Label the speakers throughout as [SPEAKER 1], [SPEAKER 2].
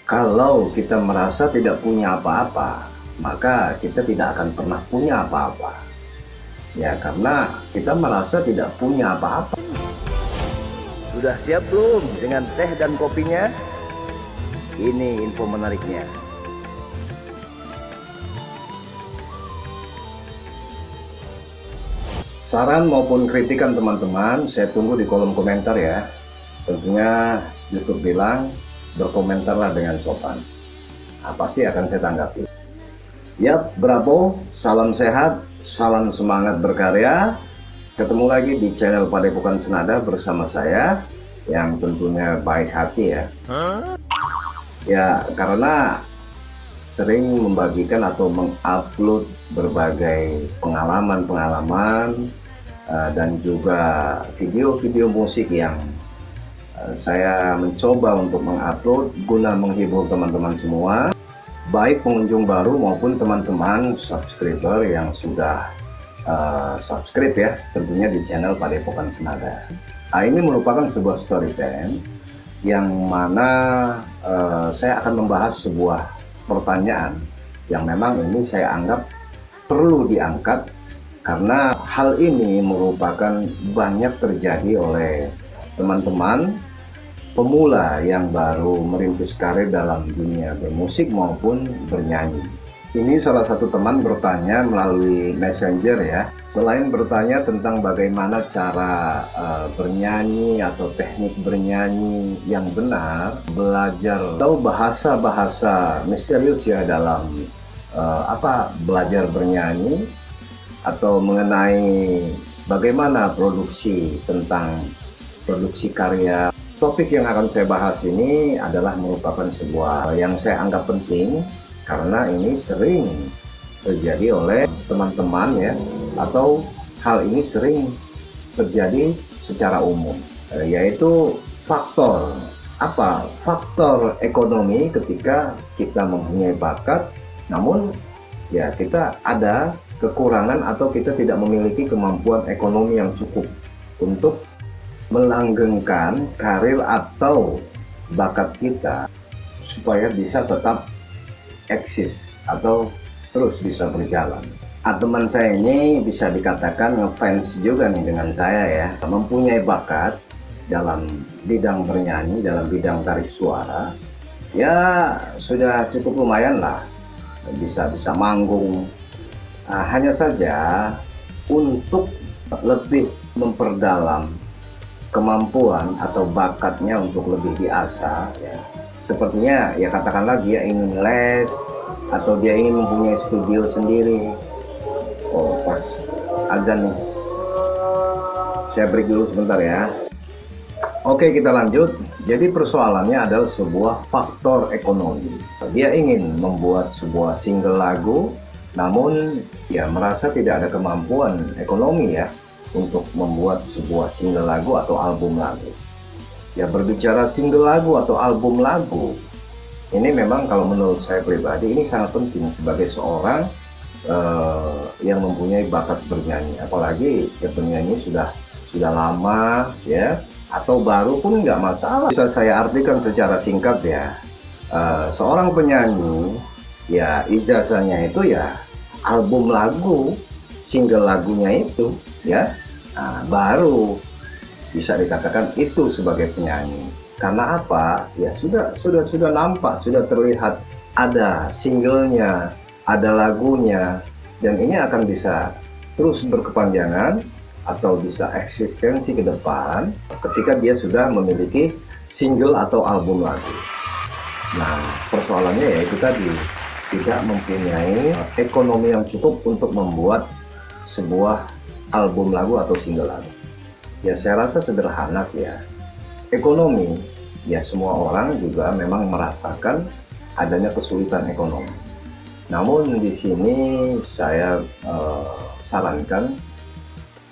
[SPEAKER 1] Kalau kita merasa tidak punya apa-apa, maka kita tidak akan pernah punya apa-apa. Ya, karena kita merasa tidak punya apa-apa. Sudah siap belum dengan teh dan kopinya? Ini info menariknya. Saran maupun kritikan teman-teman, saya tunggu di kolom komentar ya. Tentunya YouTube bilang, berkomentarlah dengan sopan. Nah, pasti akan saya tanggapi. Yap, bravo, salam sehat, salam semangat berkarya. Ketemu lagi di channel Padepokan Senada bersama saya, yang tentunya baik hati ya. Ya, karena sering membagikan atau mengupload berbagai pengalaman-pengalaman dan juga video-video musik yang saya mencoba untuk mengupload guna menghibur teman-teman semua, baik pengunjung baru maupun teman-teman subscriber yang sudah subscribe ya, tentunya di channel Padepokan Senada. Nah, ini merupakan sebuah story time yang mana saya akan membahas sebuah pertanyaan yang memang ini saya anggap perlu diangkat, karena hal ini merupakan banyak terjadi oleh teman-teman pemula yang baru merintis karir dalam dunia bermusik maupun bernyanyi. Ini salah satu teman bertanya melalui messenger ya. Selain bertanya tentang bagaimana cara bernyanyi atau teknik bernyanyi yang benar, belajar tahu bahasa-bahasa misterius ya dalam belajar bernyanyi, atau mengenai bagaimana produksi tentang produksi karya. Topik yang akan saya bahas ini adalah merupakan sebuah yang saya anggap penting, karena ini sering terjadi oleh teman-teman ya, atau hal ini sering terjadi secara umum, yaitu faktor faktor ekonomi. Ketika kita mempunyai bakat namun ya kita ada kekurangan atau kita tidak memiliki kemampuan ekonomi yang cukup untuk melanggengkan karir atau bakat kita supaya bisa tetap eksis atau terus bisa berjalan. Teman saya ini bisa dikatakan ngefans juga nih dengan saya ya, mempunyai bakat dalam bidang bernyanyi, dalam bidang tarik suara ya, sudah cukup lumayan lah, bisa manggung. Hanya saja untuk lebih memperdalam kemampuan atau bakatnya untuk lebih diasah ya, sepertinya ya katakanlah dia ingin les atau dia ingin mempunyai studio sendiri. Oh, pas azan nih, saya break dulu sebentar ya. Oke, kita lanjut. Jadi persoalannya adalah sebuah faktor ekonomi. Dia ingin membuat sebuah single lagu, namun ya merasa tidak ada kemampuan ekonomi ya untuk membuat sebuah single lagu atau album lagu. Ya, berbicara single lagu atau album lagu, ini memang kalau menurut saya pribadi ini sangat penting sebagai seorang yang mempunyai bakat bernyanyi. Apalagi ya penyanyi sudah lama ya, atau baru pun nggak masalah. Bisa saya artikan secara singkat ya, seorang penyanyi ya ijazahnya itu ya album lagu, single lagunya itu ya, baru bisa dikatakan itu sebagai penyanyi. Karena apa? Ya sudah nampak, sudah terlihat ada singlenya, ada lagunya, dan ini akan bisa terus berkepanjangan atau bisa eksistensi ke depan ketika dia sudah memiliki single atau album lagu. Nah, persoalannya yaitu tadi, tidak mempunyai ekonomi yang cukup untuk membuat sebuah album lagu atau single lagu. Ya, saya rasa sederhana sih ya. Ekonomi, ya semua orang juga memang merasakan adanya kesulitan ekonomi. Namun di sini saya sarankan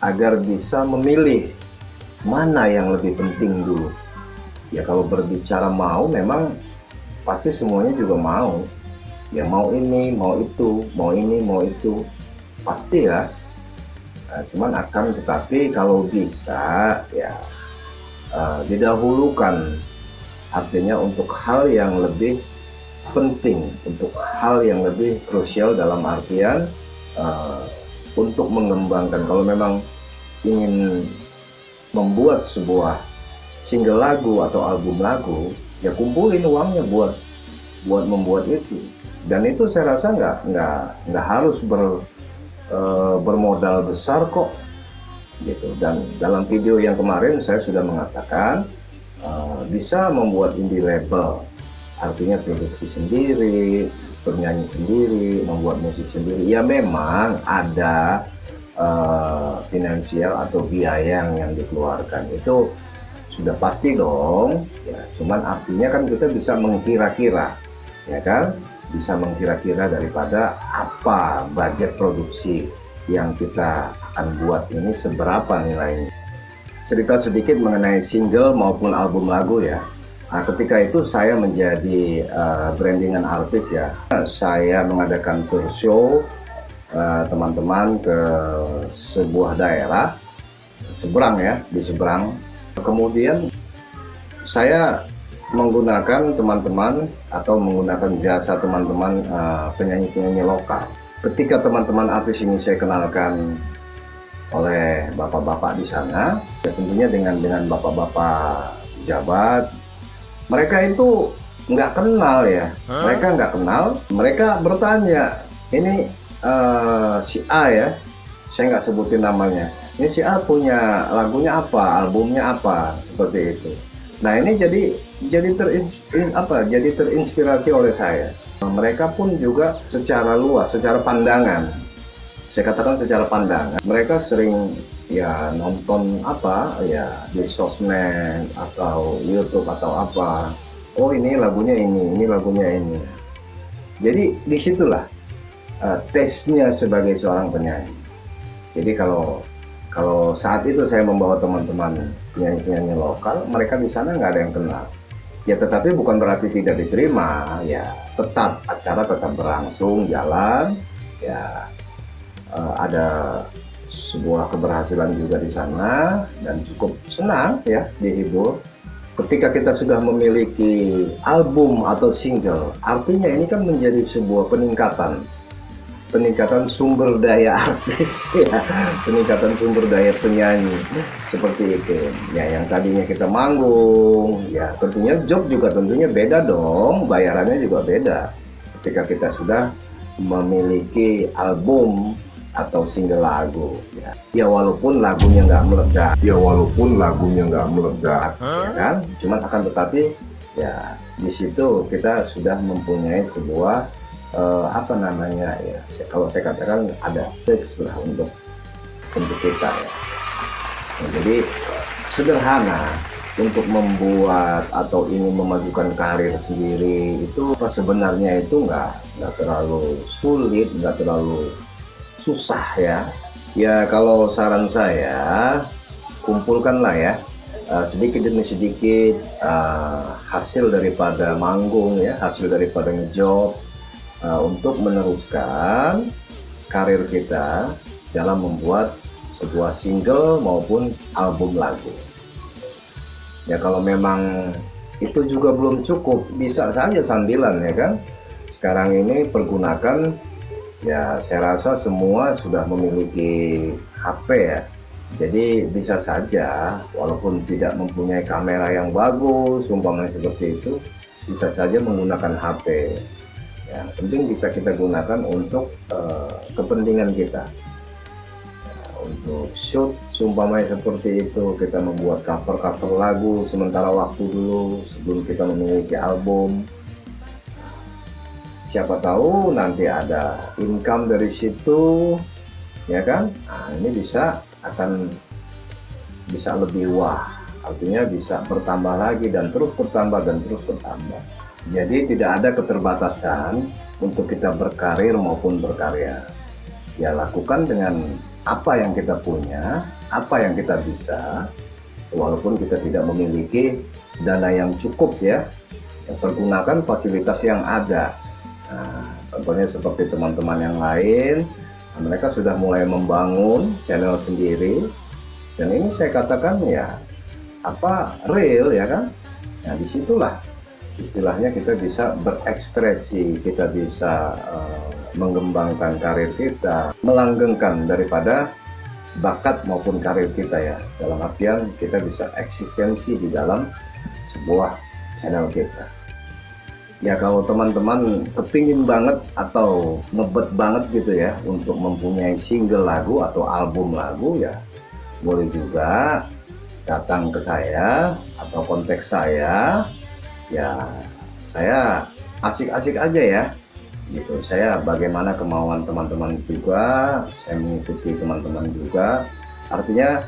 [SPEAKER 1] agar bisa memilih mana yang lebih penting dulu. Ya kalau berbicara mau, memang pasti semuanya juga mau. Ya mau ini, mau itu, mau ini, mau itu, pasti ya. Cuman akan tetapi kalau bisa ya didahulukan, artinya untuk hal yang lebih penting, untuk hal yang lebih krusial dalam artian untuk mengembangkan. Kalau memang ingin membuat sebuah single lagu atau album lagu, ya kumpulin uangnya buat membuat itu. Dan itu saya rasa nggak harus bermodal besar kok, gitu. Dan dalam video yang kemarin saya sudah mengatakan bisa membuat indie label, artinya produksi sendiri, bernyanyi sendiri, membuat musik sendiri. Ya memang ada finansial atau biaya yang dikeluarkan, itu sudah pasti dong ya. Cuman artinya kan kita bisa mengkira-kira, ya kan, bisa mengkira-kira daripada apa budget produksi yang kita akan buat ini, seberapa nilainya. Cerita sedikit mengenai single maupun album lagu ya. Nah, ketika itu saya menjadi brandingan artis ya. Saya mengadakan tour show teman-teman ke sebuah daerah seberang ya, di seberang. Kemudian saya menggunakan teman-teman atau menggunakan jasa teman-teman penyanyi-penyanyi lokal. Ketika teman-teman artis ini saya kenalkan oleh bapak-bapak di sana, ya tentunya dengan bapak-bapak pejabat, mereka itu nggak kenal ya, mereka bertanya, ini si A ya, saya nggak sebutin namanya, ini si A punya lagunya apa, albumnya apa, seperti itu. Nah ini jadi terinspirasi oleh saya. Mereka pun juga secara luas, secara pandangan, saya katakan secara pandangan, mereka sering ya nonton apa ya di sosmed atau YouTube atau apa, oh ini lagunya ini lagunya ini. Jadi disitulah tesnya sebagai seorang penyanyi. Jadi kalau saat itu saya membawa teman-teman penyanyi-penyanyi lokal, mereka di sana nggak ada yang kenal. Ya tetapi bukan berarti tidak diterima, ya tetap acara tetap berlangsung, jalan, ya ada sebuah keberhasilan juga di sana dan cukup senang ya, dihibur. Ketika kita sudah memiliki album atau single, artinya ini kan menjadi sebuah peningkatan sumber daya artis ya, peningkatan sumber daya penyanyi, seperti itu ya. Yang tadinya kita manggung ya, tentunya job juga tentunya beda dong, bayarannya juga beda ketika kita sudah memiliki album atau single lagu ya. Ya walaupun lagunya nggak meledak, ya kan, cuman akan tetapi ya di situ kita sudah mempunyai sebuah apa namanya ya, kalau saya katakan ada tes lah untuk kita ya. Nah, jadi sederhana untuk membuat atau ingin memajukan karir sendiri itu sebenarnya itu nggak terlalu sulit, nggak terlalu susah ya. Ya kalau saran saya, kumpulkanlah ya sedikit demi sedikit hasil daripada manggung ya, hasil daripada ngejob, untuk meneruskan karir kita dalam membuat sebuah single maupun album lagu. Ya kalau memang itu juga belum cukup, bisa saja sambilan ya kan. Sekarang ini pergunakan, ya saya rasa semua sudah memiliki HP ya. Jadi bisa saja walaupun tidak mempunyai kamera yang bagus, umpamanya seperti itu, bisa saja menggunakan HP. Yang penting bisa kita gunakan untuk kepentingan kita, untuk shoot seumpamanya seperti itu, kita membuat cover lagu sementara waktu dulu sebelum kita memiliki album. Siapa tahu nanti ada income dari situ ya kan. Nah, ini bisa lebih wah, artinya bisa bertambah lagi dan terus bertambah dan terus bertambah. Jadi tidak ada keterbatasan untuk kita berkarir maupun berkarya. Ya lakukan dengan apa yang kita punya, apa yang kita bisa, walaupun kita tidak memiliki dana yang cukup ya. Pergunakan fasilitas yang ada. Nah, contohnya seperti teman-teman yang lain, mereka sudah mulai membangun channel sendiri, dan ini saya katakan ya real ya kan. Nah disitulah istilahnya kita bisa berekspresi, kita bisa mengembangkan karir kita, melanggengkan daripada bakat maupun karir kita ya. Dalam artian kita bisa eksistensi di dalam sebuah channel kita. Ya kalau teman-teman kepingin banget atau ngebet banget gitu ya untuk mempunyai single lagu atau album lagu, ya boleh juga datang ke saya atau kontak saya. Ya saya asik-asik aja ya gitu. Saya bagaimana kemauan teman-teman juga, saya mengikuti teman-teman juga. Artinya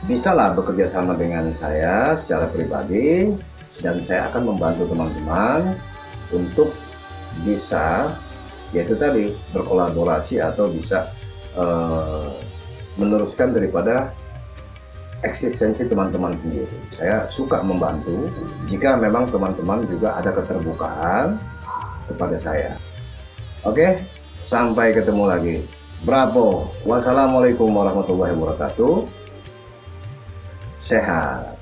[SPEAKER 1] bisalah bekerja sama dengan saya secara pribadi, dan saya akan membantu teman-teman untuk bisa yaitu tadi berkolaborasi atau bisa meneruskan daripada eksistensi teman-teman sendiri. Saya suka membantu jika memang teman-teman juga ada keterbukaan kepada saya. Oke, sampai ketemu lagi. Bravo. Wassalamualaikum warahmatullahi wabarakatuh. Sehat.